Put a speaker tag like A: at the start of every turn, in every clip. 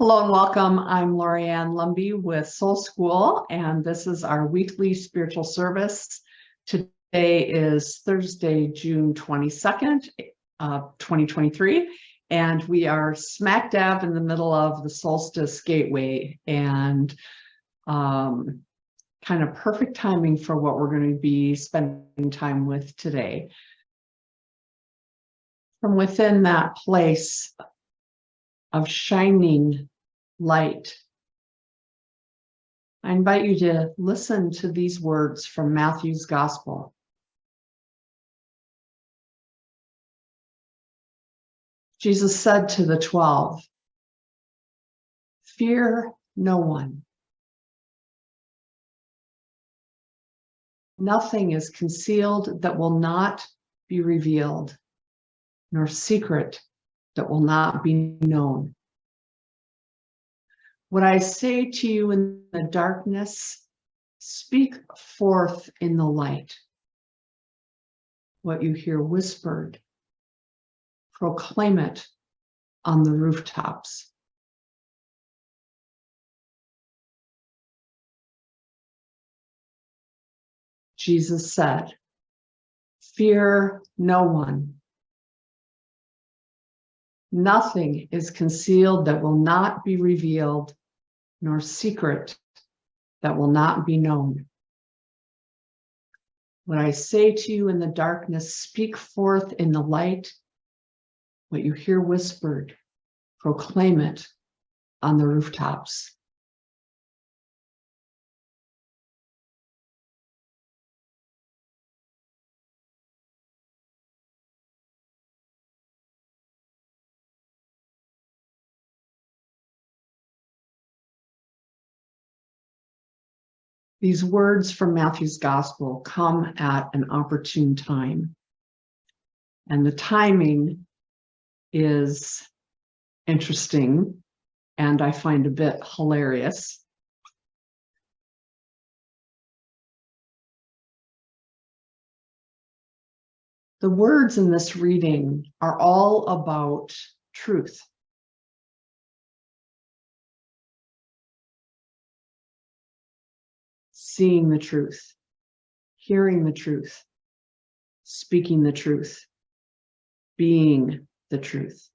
A: Hello and welcome. I'm Lorianne Lumby with Soul School, and this is our weekly spiritual service. Today is Thursday, June 22nd, 2023, and we are smack dab in the middle of the Solstice Gateway, and kind of perfect timing for what we're going to be spending time with today. From within that place of shining light, I invite you to listen to these words from Matthew's Gospel. Jesus said to the 12, "Fear no one. Nothing is concealed that will not be revealed, nor secret that will not be known. What I say to you in the darkness, speak forth in the light. What you hear whispered, proclaim it on the rooftops." Jesus said, "Fear no one. Nothing is concealed that will not be revealed, nor secret that will not be known. What I say to you in the darkness, speak forth in the light. What you hear whispered, proclaim it on the rooftops." These words from Matthew's Gospel come at an opportune time. And the timing is interesting, and I find a bit hilarious. The words in this reading are all about truth. Seeing the truth, hearing the truth, speaking the truth, being the truth.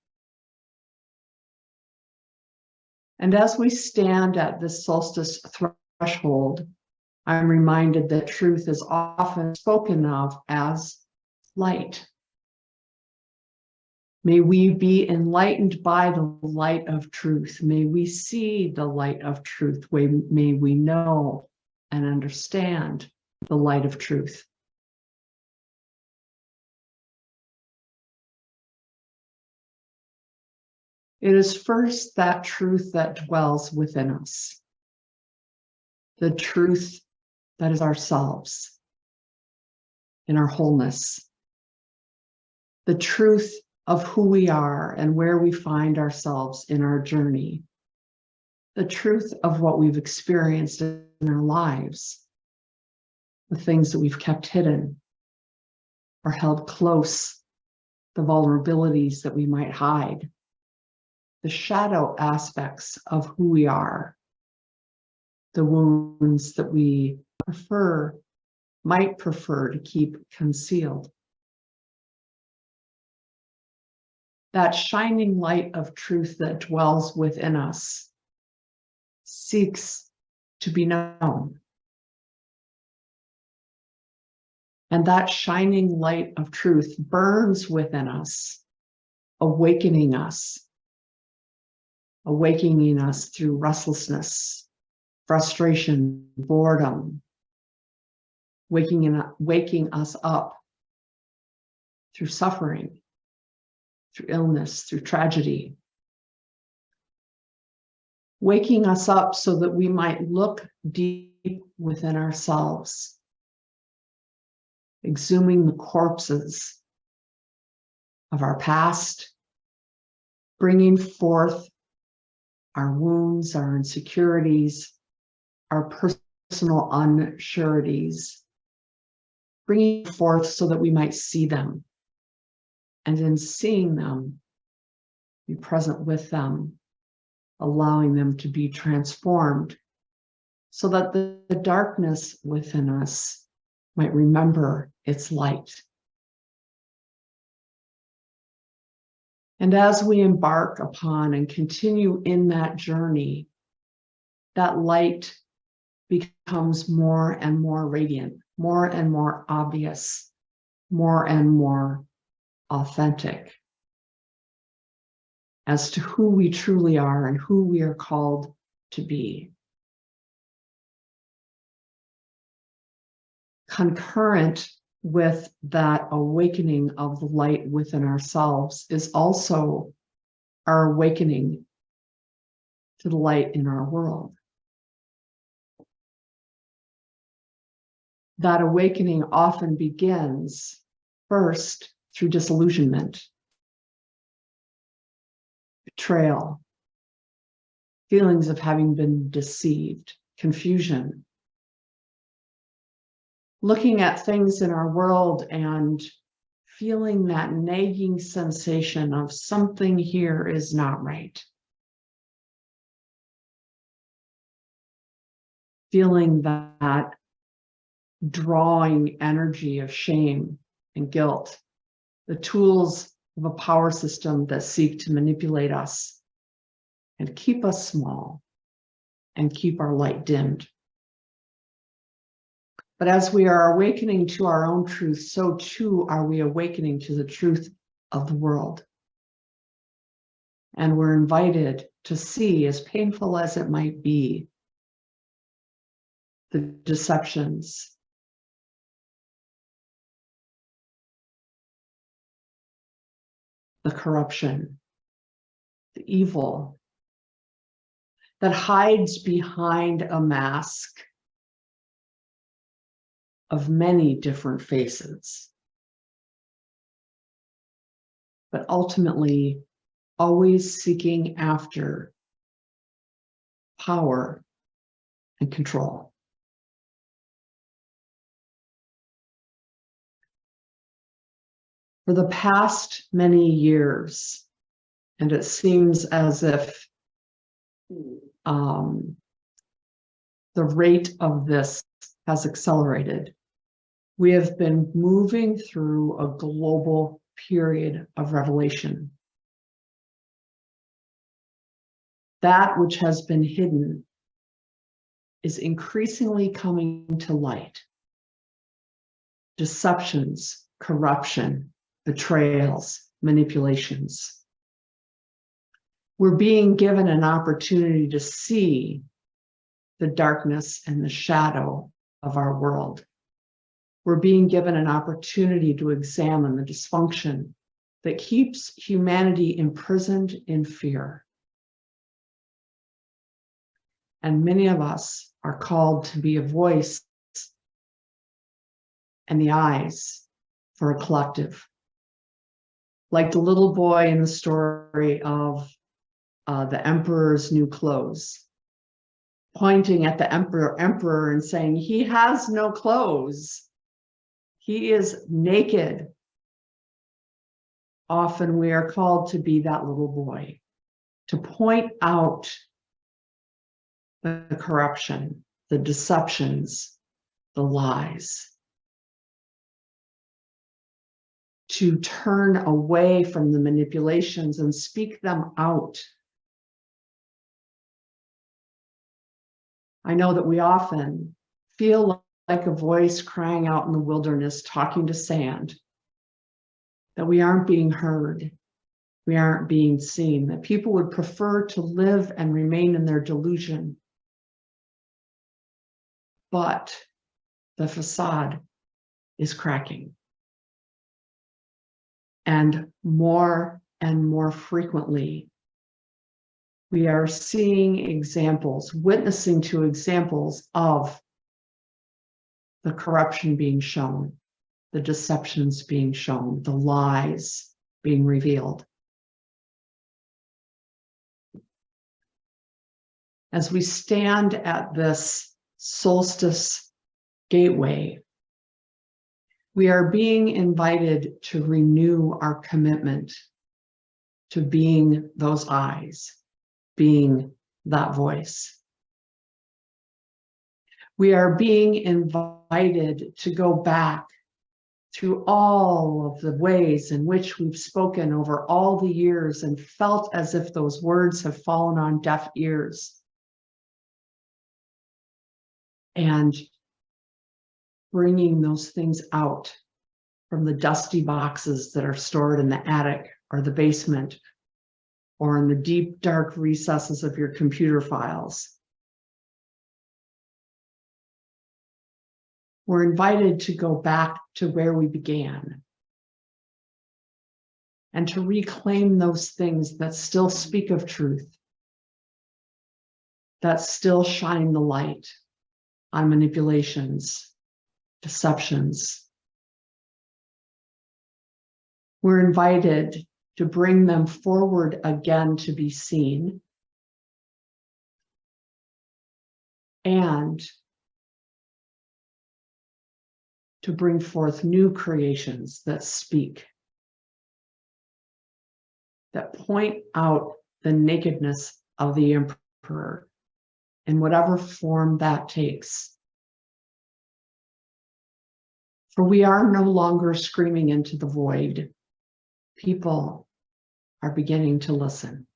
A: And as we stand at this solstice threshold, I'm reminded that truth is often spoken of as light. May we be enlightened by the light of truth. May we see the light of truth. May we know and understand the light of truth. It is first that truth that dwells within us, the truth that is ourselves in our wholeness, the truth of who we are and where we find ourselves in our journey, the truth of what we've experienced in our lives, the things that we've kept hidden or held close, the vulnerabilities that we might hide, the shadow aspects of who we are, the wounds that we might prefer to keep concealed. That shining light of truth that dwells within us seeks to be known. And that shining light of truth burns within us, awakening us through restlessness, frustration, boredom, waking us up through suffering, through illness, through tragedy. Waking us up so that we might look deep within ourselves, exhuming the corpses of our past, bringing forth our wounds, our insecurities, our personal unsureties, bringing forth so that we might see them, and in seeing them, be present with them, allowing them to be transformed so that the darkness within us might remember its light. And as we embark upon and continue in that journey, that light becomes more and more radiant, more and more obvious, more and more authentic as to who we truly are and who we are called to be. Concurrent with that awakening of the light within ourselves is also our awakening to the light in our world. That awakening often begins first through disillusionment, betrayal, feelings of having been deceived, confusion, looking at things in our world and feeling that nagging sensation of something here is not right. Feeling that drawing energy of shame and guilt, the tools of a power system that seek to manipulate us and keep us small and keep our light dimmed. But as we are awakening to our own truth, so too are we awakening to the truth of the world. And we're invited to see, as painful as it might be, the deceptions, the corruption, the evil that hides behind a mask of many different faces, but ultimately always seeking after power and control. For the past many years, and it seems as if the rate of this has accelerated, we have been moving through a global period of revelation. That which has been hidden is increasingly coming to light. Deceptions, corruption, betrayals, manipulations. We're being given an opportunity to see the darkness and the shadow of our world. We're being given an opportunity to examine the dysfunction that keeps humanity imprisoned in fear. And many of us are called to be a voice and the eyes for a collective. Like the little boy in the story of the emperor's new clothes, pointing at the emperor and saying, he has no clothes. He is naked. Often we are called to be that little boy, to point out the corruption, the deceptions, the lies, to turn away from the manipulations and speak them out. I know that we often feel like a voice crying out in the wilderness, talking to sand, that we aren't being heard, we aren't being seen, that people would prefer to live and remain in their delusion. But the facade is cracking. And more frequently, we are seeing examples, witnessing to examples of the corruption being shown, the deceptions being shown, the lies being revealed. As we stand at this solstice gateway, we are being invited to renew our commitment to being those eyes, being that voice. We are being invited to go back through all of the ways in which we've spoken over all the years and felt as if those words have fallen on deaf ears. And bringing those things out from the dusty boxes that are stored in the attic or the basement or in the deep, dark recesses of your computer files. We're invited to go back to where we began and to reclaim those things that still speak of truth, that still shine the light on manipulations, deceptions. We're invited to bring them forward again to be seen, and to bring forth new creations that speak, that point out the nakedness of the emperor in whatever form that takes. For we are no longer screaming into the void. People are beginning to listen.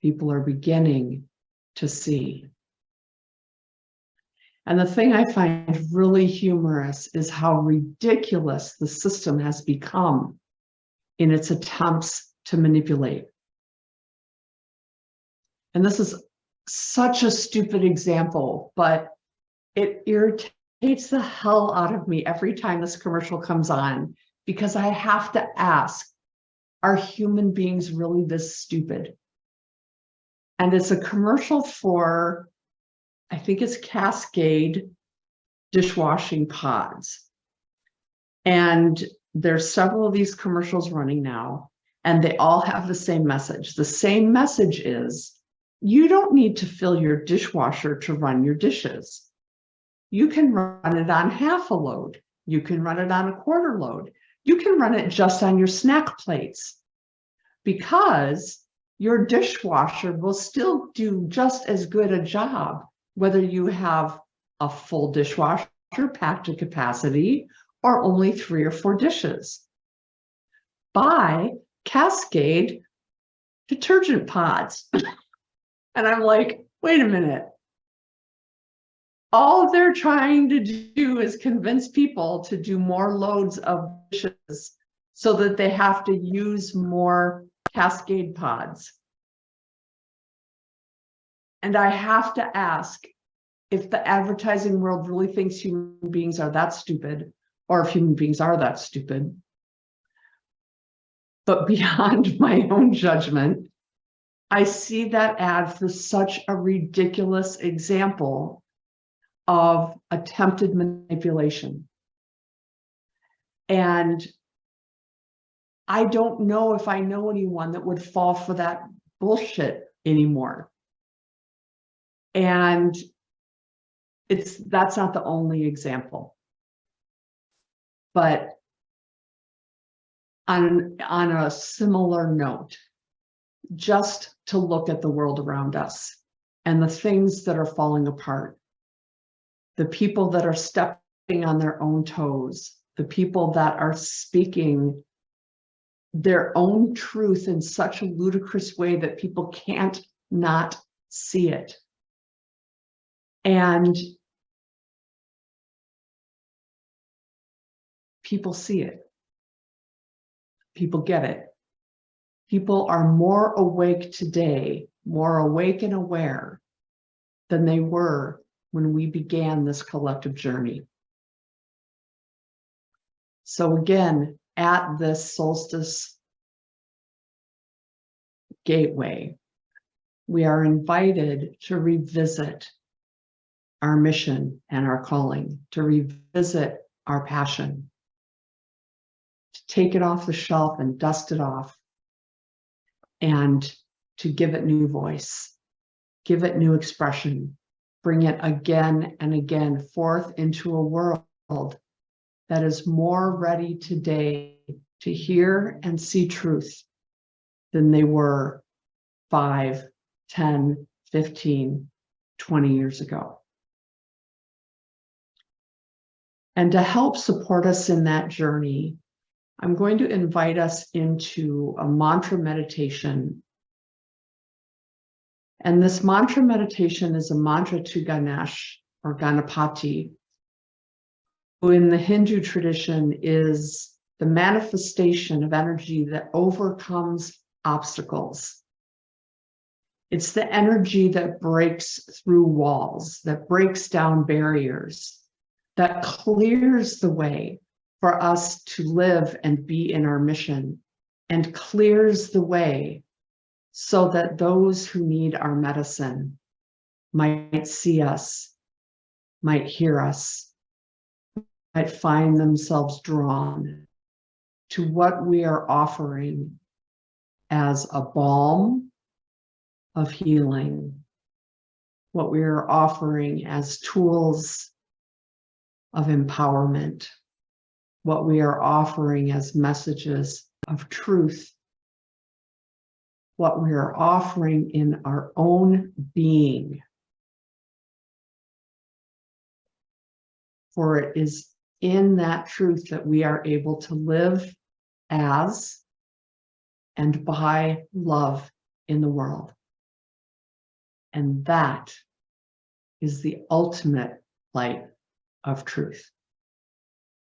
A: People are beginning to see. And the thing I find really humorous is how ridiculous the system has become in its attempts to manipulate. And this is such a stupid example, but it irritates the hell out of me every time this commercial comes on, because I have to ask, are human beings really this stupid? And it's a commercial for, I think it's Cascade dishwashing pods. And there's several of these commercials running now, and they all have the same message. The same message is, you don't need to fill your dishwasher to run your dishes. You can run it on half a load. You can run it on a quarter load. You can run it just on your snack plates, because your dishwasher will still do just as good a job, whether you have a full dishwasher packed to capacity or only 3 or 4 dishes. Buy Cascade detergent pods. And I'm like, wait a minute. All they're trying to do is convince people to do more loads of dishes so that they have to use more Cascade pods. And I have to ask, if the advertising world really thinks human beings are that stupid, or if human beings are that stupid, but beyond my own judgment, I see that ad for such a ridiculous example of attempted manipulation. And I don't know if I know anyone that would fall for that bullshit anymore. And that's not the only example. But on a similar note, just to look at the world around us and the things that are falling apart, the people that are stepping on their own toes, the people that are speaking their own truth in such a ludicrous way that people can't not see it. And people see it. People get it. People are more awake today, more awake and aware than they were when we began this collective journey. So again, at this solstice gateway, we are invited to revisit our mission and our calling, to revisit our passion, to take it off the shelf and dust it off, and to give it new voice, give it new expression, bring it again and again forth into a world that is more ready today to hear and see truth than they were 5, 10, 15, 20 years ago. And to help support us in that journey, I'm going to invite us into a mantra meditation. And this mantra meditation is a mantra to Ganesh or Ganapati, who in the Hindu tradition is the manifestation of energy that overcomes obstacles. It's the energy that breaks through walls, that breaks down barriers, that clears the way for us to live and be in our mission, and clears the way so that those who need our medicine might see us, might hear us, might find themselves drawn to what we are offering as a balm of healing, what we are offering as tools of empowerment, what we are offering as messages of truth, what we are offering in our own being. For it is in that truth that we are able to live as and by love in the world. And that is the ultimate light of truth.